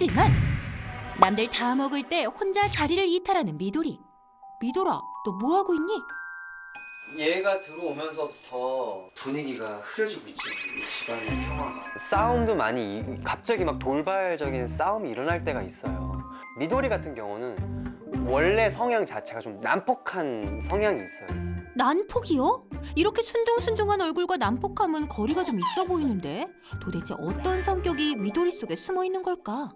하지만 남들 다 먹을 때 혼자 자리를 이탈하는 미도리. 미도라, 너 뭐하고 있니? 얘가 들어오면서부터 분위기가 흐려지고 있지. 이 집안의 평화가. 싸움도 많이 갑자기 막 돌발적인 싸움이 일어날 때가 있어요. 미도리 같은 경우는 원래 성향 자체가 좀 난폭한 성향이 있어요. 난폭이요? 이렇게 순둥순둥한 얼굴과 난폭함은 거리가 좀 있어 보이는데 도대체 어떤 성격이 미도리 속에 숨어 있는 걸까?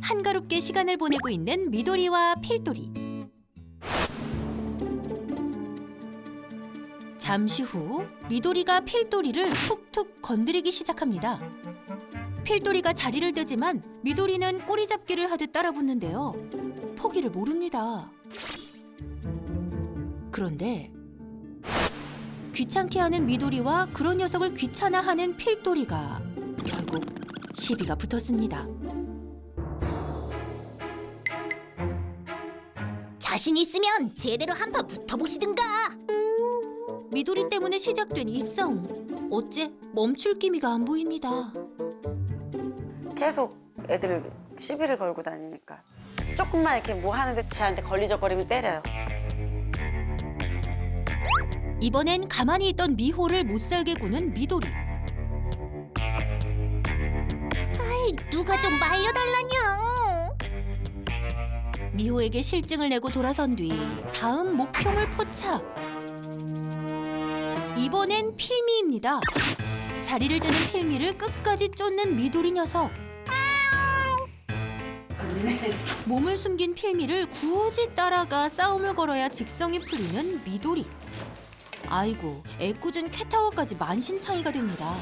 한가롭게 시간을 보내고 있는 미도리와 필돌이. 잠시 후 미도리가 필돌이를 툭툭 건드리기 시작합니다. 필돌이가 자리를 뜨지만 미도리는 꼬리 잡기를 하듯 따라붙는데요. 포기를 모릅니다. 그런데 귀찮게 하는 미도리와 그런 녀석을 귀찮아하는 필돌이가 결국 시비가 붙었습니다. 자신 있으면 제대로 한판 붙어보시든가. 미도리 때문에 시작된 이 싸움. 어째 멈출 기미가 안 보입니다. 계속 애들 시비를 걸고 다니니까 조금만 이렇게 뭐 하는데 쟤한테 걸리적거리면 때려요. 이번엔 가만히 있던 미호를 못살게 구는 미도리. 아이, 누가 좀 말려달라냥. 미호에게 실증을 내고 돌아선 뒤 다음 목표물 포착. 이번엔 필미입니다. 자리를 뜨는 필미를 끝까지 쫓는 미도리 녀석. 몸을 숨긴 필미를 굳이 따라가 싸움을 걸어야 직성이 풀리는 미도리. 아이고, 애꿎은 캣타워까지 만신창이가 됩니다.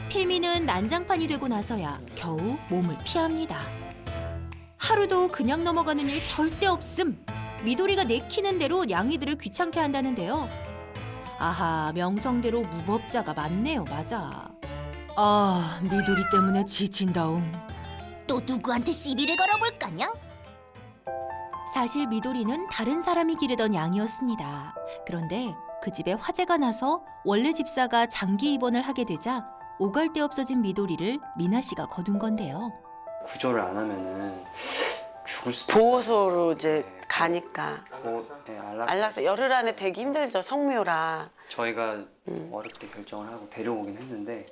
필미는 난장판이 되고 나서야 겨우 몸을 피합니다. 하루도 그냥 넘어가는 일 절대 없음. 미도리가 내키는 대로 양이들을 귀찮게 한다는데요. 아하, 명성대로 무법자가 많네요. 맞아. 아, 미도리 때문에 지친다움. 또 누구한테 시비를 걸어볼까냥? 사실 미도리는 다른 사람이 기르던 양이었습니다. 그런데 그 집에 화재가 나서 원래 집사가 장기 입원을 하게 되자 오갈 데 없어진 미도리를 미나 씨가 거둔 건데요. 구조를 안 하면은 죽을 수도 보호소로 이제 가니까 있고, 네, 안락사 열흘 안에 되기 힘들죠. 성묘라. 저희가 어렵게 결정을 하고 데려오긴 했는데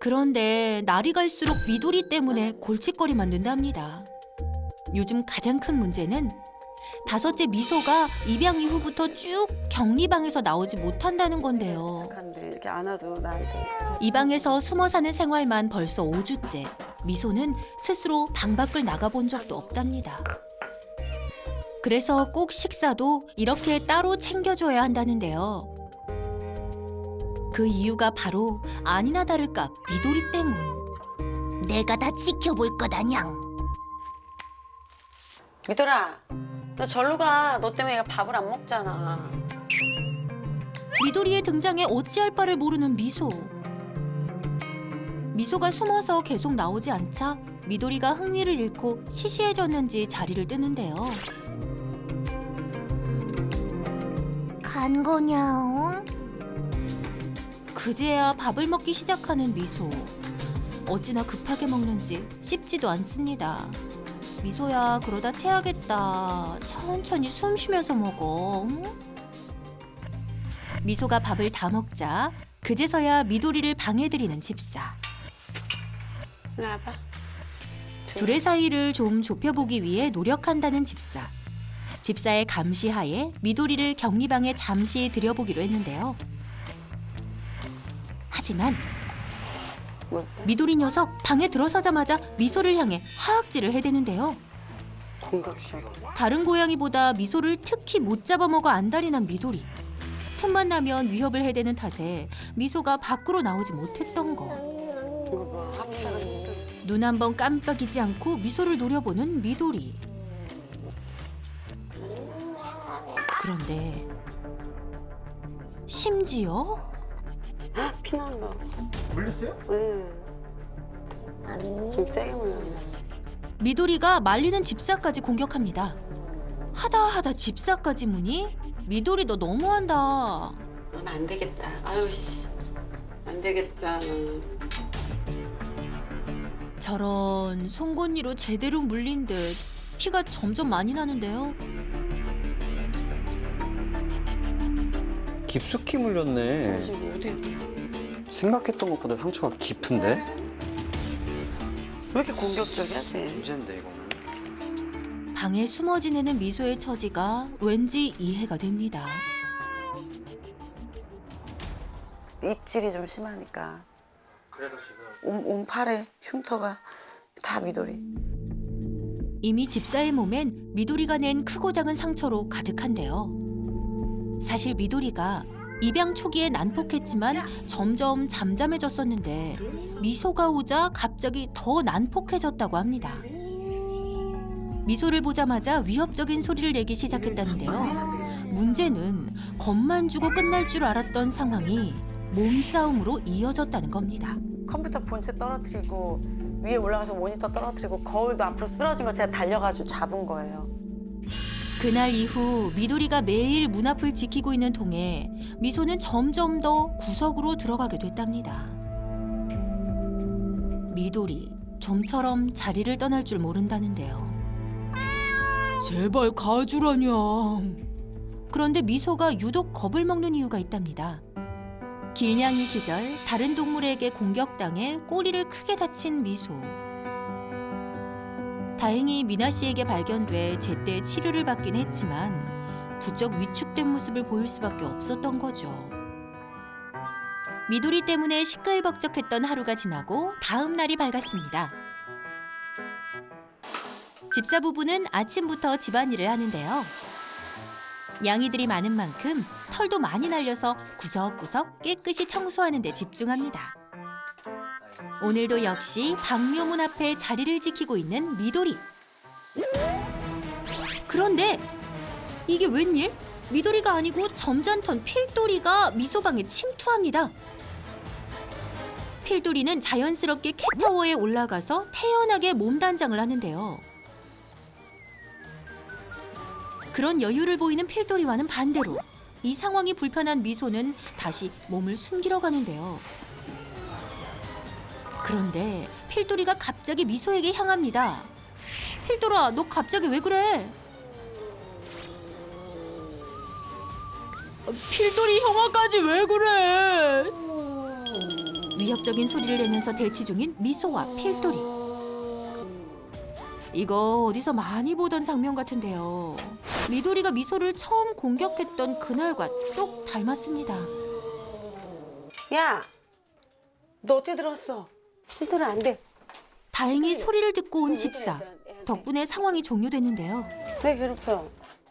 그런데 날이 갈수록 미도리 때문에 골칫거리만 된답니다. 요즘 가장 큰 문제는 다섯째 미소가 입양 이후부터 쭉 격리방에서 나오지 못한다는 건데요. 착한데 이렇게 안아도 나한테. 이 방에서 숨어 사는 생활만 벌써 5주째. 미소는 스스로 방 밖을 나가본 적도 없답니다. 그래서 꼭 식사도 이렇게 따로 챙겨줘야 한다는데요. 그 이유가 바로 아니나 다를까 미도리 때문. 내가 다 지켜볼 거다냥. 미도라, 너 절로 가. 너 때문에 얘가 밥을 안 먹잖아. 미도리의 등장에 어찌할 바를 모르는 미소. 미소가 숨어서 계속 나오지 않자 미도리가 흥미를 잃고 시시해졌는지 자리를 뜨는데요. 간 거냥? 그제야 밥을 먹기 시작하는 미소. 어찌나 급하게 먹는지 씹지도 않습니다. 미소야, 그러다 체하겠다. 천천히 숨 쉬면서 먹어. 응? 미소가 밥을 다 먹자 그제서야 미도리를 방해드리는 집사. 이리 와봐. 둘의 사이를 좀 좁혀보기 위해 노력한다는 집사. 집사의 감시하에 미도리를 격리방에 잠시 들여보기로 했는데요. 하지만 뭐? 미도리 녀석 방에 들어서자마자 미소를 향해 화학질을 해대는데요. 공격적. 다른 고양이보다 미소를 특히 못 잡아먹어 안달이 난 미도리. 틈만 나면 위협을 해대는 탓에 미소가 밖으로 나오지 못했던 것. 이거 뭐 합사가 눈 한 번 깜빡이지 않고 미소를 노려보는 미도리. 그런데 심지어 피난다. 물렸어요? 응. 좀 세게 물렸네. 미도리가 말리는 집사까지 공격합니다. 하다 집사까지 무니? 미도리 너 너무한다. 넌 안 되겠다. 아유 씨. 안 되겠다. 넌. 저런 송곳니로 제대로 물린 듯 피가 점점 많이 나는데요. 깊숙이 물렸네. 저기 어디 생각했던 것보다 상처가 깊은데? 왜 이렇게 공격적이야 쟤? 문제인데 이거는. 방에 숨어 지내는 미소의 처지가 왠지 이해가 됩니다. 입질이 좀 심하니까 그래서 지금 온 팔에 흉터가 다 미도리. 이미 집사의 몸엔 미도리가 낸 크고 작은 상처로 가득한데요. 사실 미도리가 입양 초기에 난폭했지만 점점 잠잠해졌었는데 미소가 오자 갑자기 더 난폭해졌다고 합니다. 미소를 보자마자 위협적인 소리를 내기 시작했다는데요. 문제는 겁만 주고 끝날 줄 알았던 상황이 몸싸움으로 이어졌다는 겁니다. 컴퓨터 본체 떨어뜨리고 위에 올라가서 모니터 떨어뜨리고 거울도 앞으로 쓰러진 거 제가 달려가지고 잡은 거예요. 그날 이후 미도리가 매일 문 앞을 지키고 있는 통에 미소는 점점 더 구석으로 들어가게 됐답니다. 미도리, 좀처럼 자리를 떠날 줄 모른다는데요. 제발 가주라냥. 그런데 미소가 유독 겁을 먹는 이유가 있답니다. 길냥이 시절 다른 동물에게 공격당해 꼬리를 크게 다친 미소. 다행히 미나 씨에게 발견돼 제때 치료를 받긴 했지만 부쩍 위축된 모습을 보일 수밖에 없었던 거죠. 미도리 때문에 시끌벅적했던 하루가 지나고 다음 날이 밝았습니다. 집사 부부는 아침부터 집안일을 하는데요. 양이들이 많은 만큼 털도 많이 날려서 구석구석 깨끗이 청소하는 데 집중합니다. 오늘도 역시 방묘문 앞에 자리를 지키고 있는 미도리. 그런데 이게 웬일? 미도리가 아니고 점잖던 필돌이가 미소방에 침투합니다. 필돌이는 자연스럽게 캣타워에 올라가서 태연하게 몸단장을 하는데요. 그런 여유를 보이는 필돌이와는 반대로 이 상황이 불편한 미소는 다시 몸을 숨기러 가는데요. 그런데 필돌이가 갑자기 미소에게 향합니다. 필돌아, 너 갑자기 왜 그래? 필돌이 형아까지 왜 그래? 위협적인 소리를 내면서 대치 중인 미소와 필돌이. 이거 어디서 많이 보던 장면 같은데요. 미도리가 미소를 처음 공격했던 그날과 똑 닮았습니다. 야, 너 어떻게 들어왔어? 필터는 안 돼. 다행히 소리를 듣고 온 집사. 덕분에 상황이 종료됐는데요. 왜 괴롭혀?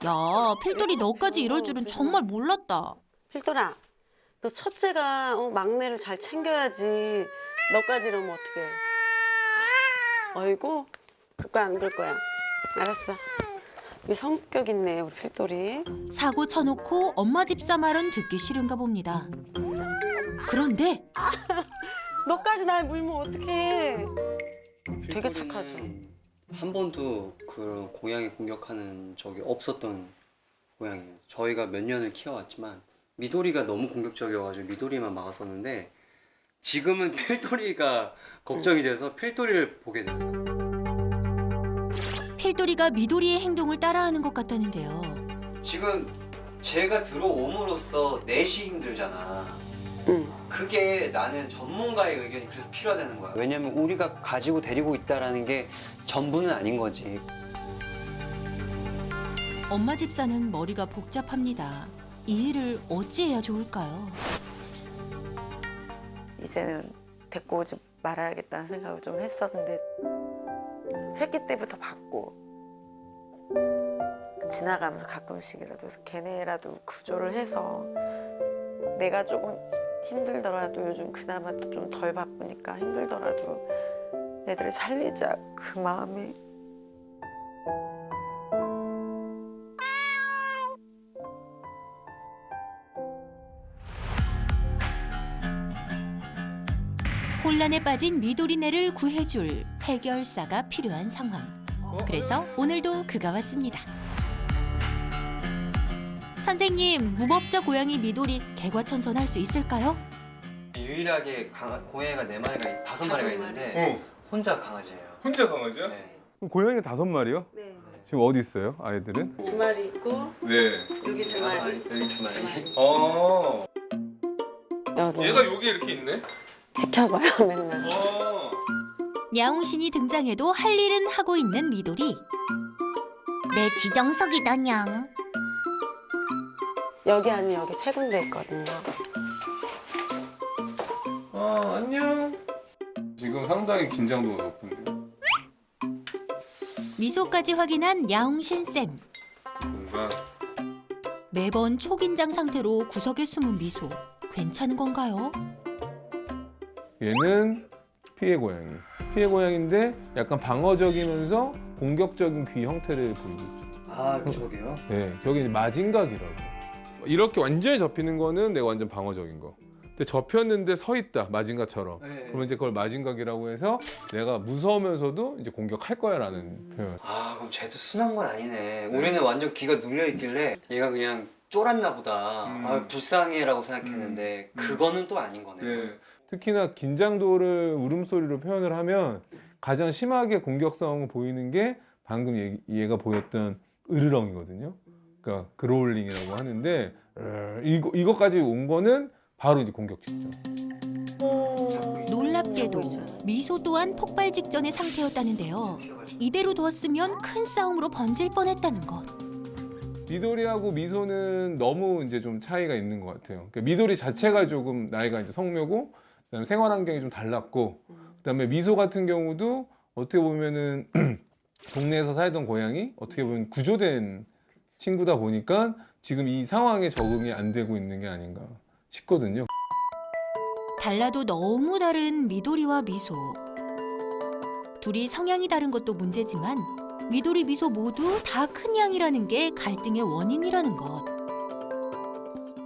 야, 필돌이 너까지 이럴 줄은 정말 몰랐다. 필돌아, 너 첫째가 막내를 잘 챙겨야지. 너까지 이러면 어떡해? 어이구, 그럴 거야 안 그럴 거야? 알았어. 이 성격 있네 우리 필돌이. 사고 쳐놓고 엄마 집사 말은 듣기 싫은가 봅니다. 그런데 너까지 날 물면 어떡해? 되게 착하죠. 한 번도 그런 고양이 공격하는 적이 없었던 고양이에요. 저희가 몇 년을 키워왔지만 미도리가 너무 공격적이어가지고 미도리만 막았었는데 지금은 필돌이가 걱정이 돼서 필돌이를 보게 됩니다. 필돌이가 미도리의 행동을 따라하는 것 같다는데요. 지금 제가 들어옴으로써 넷이 힘들잖아. 응. 그게 나는 전문가의 의견이 그래서 필요하다는 거야. 왜냐면 우리가 가지고 데리고 있다라는 게 전부는 아닌 거지. 엄마 집사는 머리가 복잡합니다. 이 일을 어찌해야 좋을까요? 이제는 데리고 오지 말아야겠다는 생각을 좀 했었는데 새끼 때부터 봤고 지나가면서 가끔씩이라도 걔네라도 구조를 해서 내가 조금 힘들더라도 요즘 그나마 좀 덜 바쁘니까 힘들더라도 애들을 살리자 그 마음에. 혼란에 빠진 미도리네를 구해줄 해결사가 필요한 상황. 그래서 오늘도 그가 왔습니다. 선생님, 무법자 고양이 미도리 개과천선할 수 있을까요? 유일하게 고양이가 4마리가 5마리가 있는데 혼자 강아지예요. 혼자 강아지야? 네. 그럼 고양이가 5마리요? 네. 지금 어디 있어요, 아이들은? 2마리 있고 네. 여기 2마리. 여기 2마리. 여기. 얘가 여기 이렇게 있네? 지켜봐요 맨날. 야옹신이 등장해도 할 일은 하고 있는 미도리. 내 지정석이다 냥. 여기 아니 여기 3군데 있거든요. 안녕. 지금 상당히 긴장도가 높은데요. 미소까지 확인한 야옹신 쌤. 뭔가 매번 초긴장 상태로 구석에 숨은 미소. 괜찮은 건가요? 얘는 피해 고양이. 피해 고양인데 약간 방어적이면서 공격적인 귀 형태를 보이고 있죠. 아, 저게요? 네, 저게 이제 마징각이라고. 이렇게 완전히 접히는 거는 내가 완전 방어적인 거. 근데 접혔는데 서 있다, 마징각처럼. 네. 그러면 이제 그걸 마징각이라고 해서 내가 무서우면서도 이제 공격할 거야라는 표현. 아, 그럼 쟤도 순한 건 아니네. 우리는 완전 귀가 눌려 있길래 얘가 그냥 쫄았나 보다. 아, 불쌍해라고 생각했는데 그거는 또 아닌 거네요. 네. 특히나 긴장도를 울음소리로 표현을 하면 가장 심하게 공격성을 보이는 게 방금 얘가 보였던 으르렁이거든요. 그러니까 그로울링이라고 하는데 이거까지 온 거는 바로 이제 공격식죠. 놀랍게도 미소 또한 폭발 직전의 상태였다는데요. 이대로 두었으면 큰 싸움으로 번질 뻔했다는 것. 미도리하고 미소는 너무 이제 좀 차이가 있는 것 같아요. 그러니까 미도리 자체가 조금 나이가 이제 성묘고, 그다음에 생활 환경이 좀 달랐고, 그다음에 미소 같은 경우도 어떻게 보면은 동네에서 살던 고양이, 어떻게 보면 구조된 친구다 보니까 지금 이 상황에 적응이 안 되고 있는 게 아닌가 싶거든요. 달라도 너무 다른 미도리와 미소. 둘이 성향이 다른 것도 문제지만 미도리, 미소 모두 다 큰 양이라는 게 갈등의 원인이라는 것.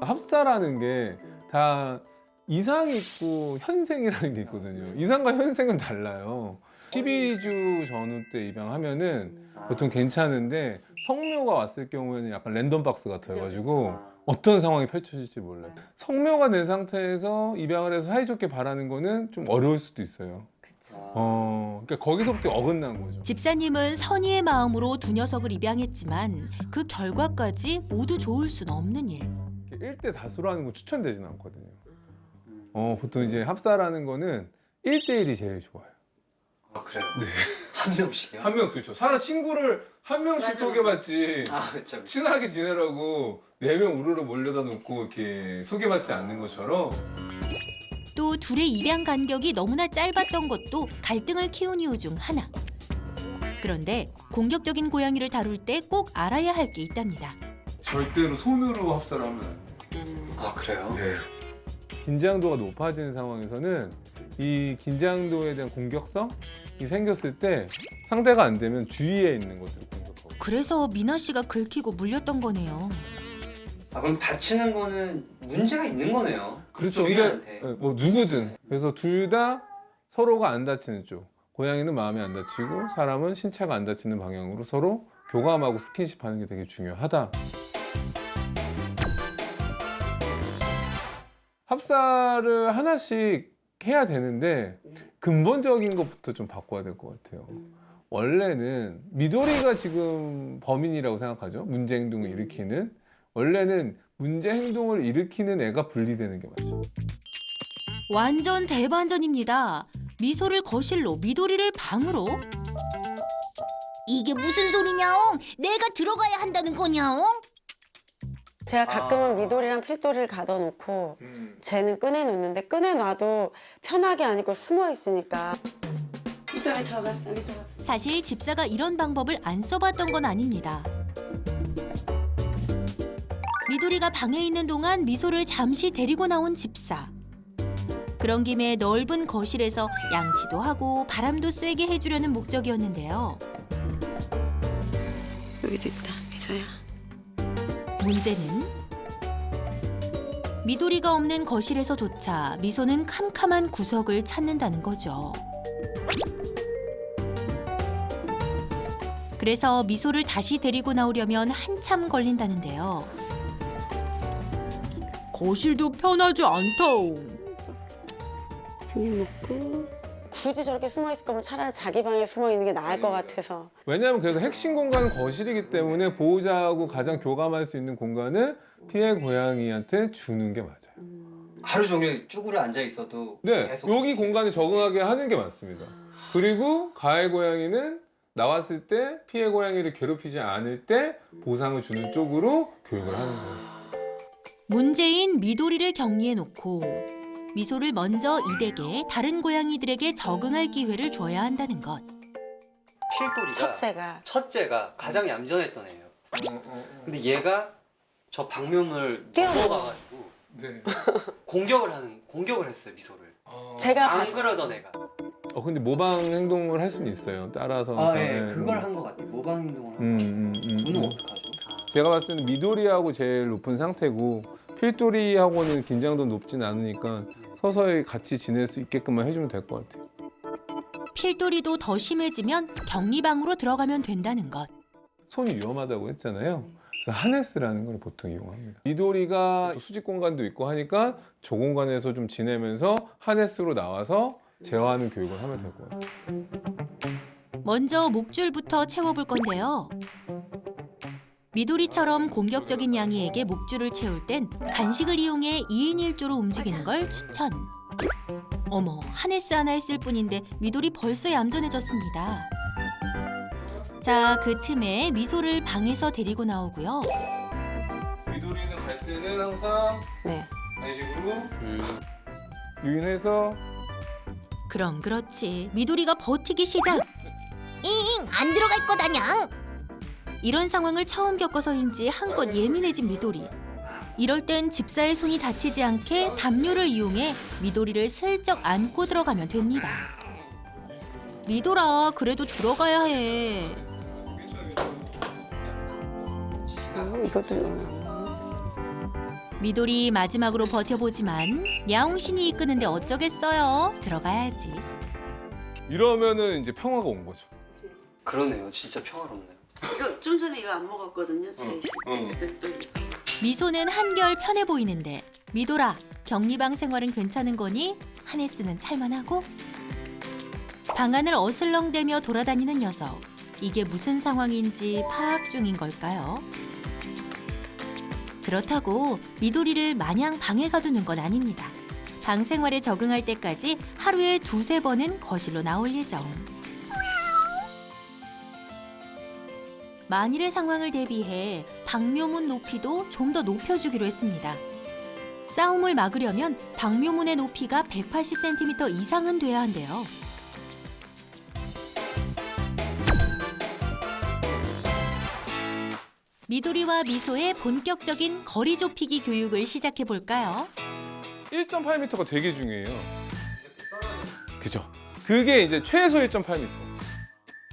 합사라는 게 다 이상 있고 현생이라는 게 있거든요. 이상과 현생은 달라요. 12주 전후 때 입양하면은 보통 괜찮은데 성묘가 왔을 경우에는 약간 랜덤 박스 같아가지고 어떤 상황이 펼쳐질지 몰라요. 성묘가 된 상태에서 입양을 해서 사이좋게 바라는 거는 좀 어려울 수도 있어요. 그러니까 거기서부터 어긋난 거죠. 집사님은 선의의 마음으로 두 녀석을 입양했지만 그 결과까지 모두 좋을 수는 없는 일. 1대 다수로 하는 건 추천되지는 않거든요. 보통 이제 합사라는 거는 1대1이 제일 좋아요. 아, 그래요? 네. 한 명씩이요? 한 명, 그렇죠. 사람 친구를 한 명씩 소개받지. 아, 그쵸. 친하게 지내라고 4명 우르르 몰려다 놓고 이렇게 소개받지 않는 것처럼. 또 둘의 입양 간격이 너무나 짧았던 것도 갈등을 키운 이유 중 하나. 그런데 공격적인 고양이를 다룰 때 꼭 알아야 할 게 있답니다. 절대로 손으로 합사를 하면 안 돼요. 아, 그래요? 네. 긴장도가 높아지는 상황에서는 이 긴장도에 대한 공격성이 생겼을 때 상대가 안 되면 주위에 있는 것들을 공격하고. 그래서 미나 씨가 긁히고 물렸던 거네요. 아, 그럼 다치는 거는 문제가 있는 거네요. 그렇죠. 주인한테. 근데 뭐 누구든. 그래서 둘 다 서로가 안 다치는 쪽. 고양이는 마음이 안 다치고 사람은 신체가 안 다치는 방향으로 서로 교감하고 스킨십 하는 게 되게 중요하다. 합사를 하나씩 해야 되는데 근본적인 것부터 좀 바꿔야 될 것 같아요. 원래는 미도리가 지금 범인이라고 생각하죠. 문제 행동을 일으키는. 원래는 문제 행동을 일으키는 애가 분리되는 게 맞죠. 완전 대반전입니다. 미소를 거실로, 미도리를 방으로. 이게 무슨 소리냐옹? 내가 들어가야 한다는 거냐옹? 제가 가끔은 미도리랑 필도리를 가둬놓고 쟤는 꺼내놓는데 꺼내놔도 편하게 아니고 숨어 있으니까 필도리 들어가 여기 들어가. 사실 집사가 이런 방법을 안 써봤던 건 아닙니다. 미도리가 방에 있는 동안 미소를 잠시 데리고 나온 집사. 그런 김에 넓은 거실에서 양치도 하고 바람도 쐬게 해주려는 목적이었는데요. 여기도 있다 미소야. 문제는 미도리가 없는 거실에서조차 미소는 캄캄한 구석을 찾는다는 거죠. 그래서 미소를 다시 데리고 나오려면 한참 걸린다는데요. 거실도 편하지 않다옹. 한입 먹고 굳이 저렇게 숨어 있을 거면 차라리 자기 방에 숨어 있는 게 나을 것 같아서. 왜냐하면 그래서 핵심 공간은 거실이기 때문에 보호자하고 가장 교감할 수 있는 공간을 피해 고양이한테 주는 게 맞아요. 하루 종일 쭈그려 앉아 있어도 네, 계속 여기 공간에 적응하게 하는 게 맞습니다. 그리고 가해 고양이는 나왔을 때 피해 고양이를 괴롭히지 않을 때 보상을 주는 쪽으로 교육을 하는 거예요. 문제인 미도리를 격리해 놓고 미소를 먼저 이댁에 다른 고양이들에게 적응할 기회를 줘야 한다는 것. 필돌이가 첫째가 가장 얌전했던 애예요. 근데 얘가 저 방면을 넘어가가지고 네. 공격을 했어요, 미소를. 제가 안 그러던 애가. 근데 모방 행동을 할 수는 있어요. 따라서. 그걸 한 것 같아요. 모방 행동을 한 것 같아요. 그는 어떡하죠? 제가 봤을 때는 미도리하고 제일 높은 상태고 필돌이하고는 긴장도 높진 않으니까 서서히 같이 지낼 수 있게끔만 해주면 될 것 같아요. 필돌이도 더 심해지면 격리방으로 들어가면 된다는 것. 손이 위험하다고 했잖아요. 그래서 하네스라는 걸 보통 이용합니다. 미도리가 수직 공간도 있고 하니까 저 공간에서 좀 지내면서 하네스로 나와서 제어하는 교육을 하면 될 것 같아요. 먼저 목줄부터 채워볼 건데요. 미도리처럼 공격적인 양이에게 목줄을 채울 땐 간식을 이용해 2인 1조로 움직이는 걸 추천. 어머, 하네스 하나 했을 뿐인데 미도리 벌써 얌전해졌습니다. 자, 그 틈에 미소를 방에서 데리고 나오고요. 미도리는 갈 때는 항상 네. 간식으로 유인해서 그럼 그렇지. 미도리가 버티기 시작. 잉, 안 들어갈 거다냥. 이런 상황을 처음 겪어서인지 한껏 예민해진 미도리. 이럴 땐 집사의 손이 다치지 않게 담요를 이용해 미도리를 슬쩍 안고 들어가면 됩니다. 미도라, 그래도 들어가야 해. 이것도 미도리 마지막으로 버텨보지만 야옹신이 이끄는데 어쩌겠어요. 들어가야지. 이러면은 이제 평화가 온 거죠. 그러네요. 진짜 평화롭네요. 좀 전에 이거 안 먹었거든요. 제 있을 때. 그때 미소는 한결 편해 보이는데 미도라, 격리방 생활은 괜찮은 거니? 하네스는 찰만하고? 방 안을 어슬렁대며 돌아다니는 녀석. 이게 무슨 상황인지 파악 중인 걸까요? 그렇다고 미도리를 마냥 방에 가두는 건 아닙니다. 방 생활에 적응할 때까지 하루에 2~3번은 거실로 나올 예정. 만일의 상황을 대비해 방묘문 높이도 좀 더 높여주기로 했습니다. 싸움을 막으려면 방묘문의 높이가 180cm 이상은 돼야 한대요. 미도리와 미소의 본격적인 거리 좁히기 교육을 시작해 볼까요? 1.8m가 되게 중요해요. 그죠? 그게 이제 최소 1.8m.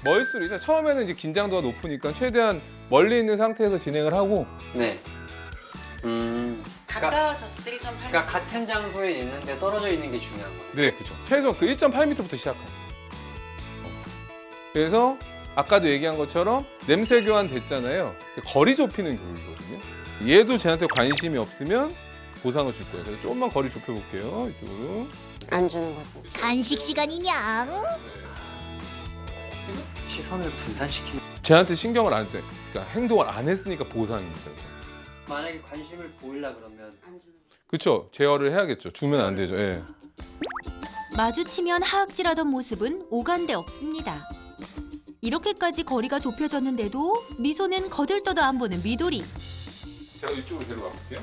멀수록 이제 처음에는 이제 긴장도가 높으니까 최대한 멀리 있는 상태에서 진행을 하고 네. 가까워졌을 때 1.8. 그러니까 같은 장소에 있는데 떨어져 있는 게 중요한 거예요. 네, 그죠. 최소 그 1.8m부터 시작해요. 그래서 아까도 얘기한 것처럼 냄새 교환 됐잖아요. 거리 좁히는 교육이거든요. 얘도 쟤한테 관심이 없으면 보상을 줄 거예요. 그래서 조금만 거리 좁혀볼게요. 이쪽으로. 안 주는 거지. 간식 시간이냥. 시선을 분산시키는. 쟤한테 신경을 안 써. 그러니까 행동을 안 했으니까 보상입니다. 만약에 관심을 보이려 그러면 그렇죠. 제어를 해야겠죠. 주면 안 되죠. 예. 마주치면 하악질하던 모습은 오간데 없습니다. 이렇게까지 거리가 좁혀졌는데도 미소는 거들떠도 안 보는 미도리. 제가 이쪽으로 데려가 볼게요.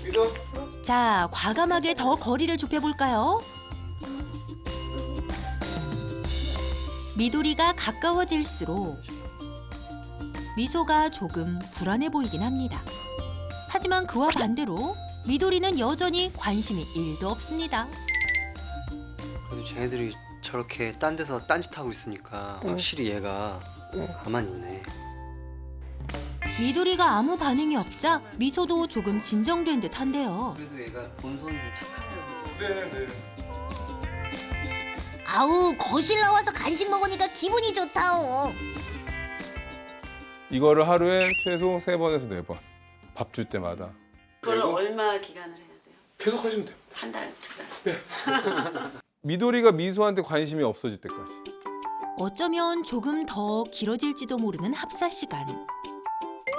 미도. 자, 과감하게 더 거리를 좁혀볼까요? 미도리가 가까워질수록 미소가 조금 불안해 보이긴 합니다. 하지만 그와 반대로 미도리는 여전히 관심이 1도 없습니다. 그래도 쟤네들이 저렇게 딴 데서 딴짓하고 있으니까 확실히 얘가 가만히 있네. 미도리가 아무 반응이 없자 미소도 조금 진정된 듯한데요. 그래도 얘가 본선 좀 착한 애들. 네. 아우, 거실 나와서 간식 먹으니까 기분이 좋다오. 이거를 하루에 최소 3번에서 4번. 밥 줄 때마다. 그걸 그리고 얼마 기간을 해야 돼요? 계속 하시면 돼요. 한 달, 2달. 미도리가 미소한테 관심이 없어질 때까지. 어쩌면 조금 더 길어질지도 모르는 합사 시간.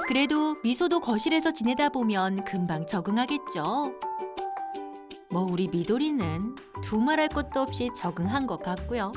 그래도 미소도 거실에서 지내다 보면 금방 적응하겠죠. 뭐 우리 미도리는 두말할 것도 없이 적응한 것 같고요.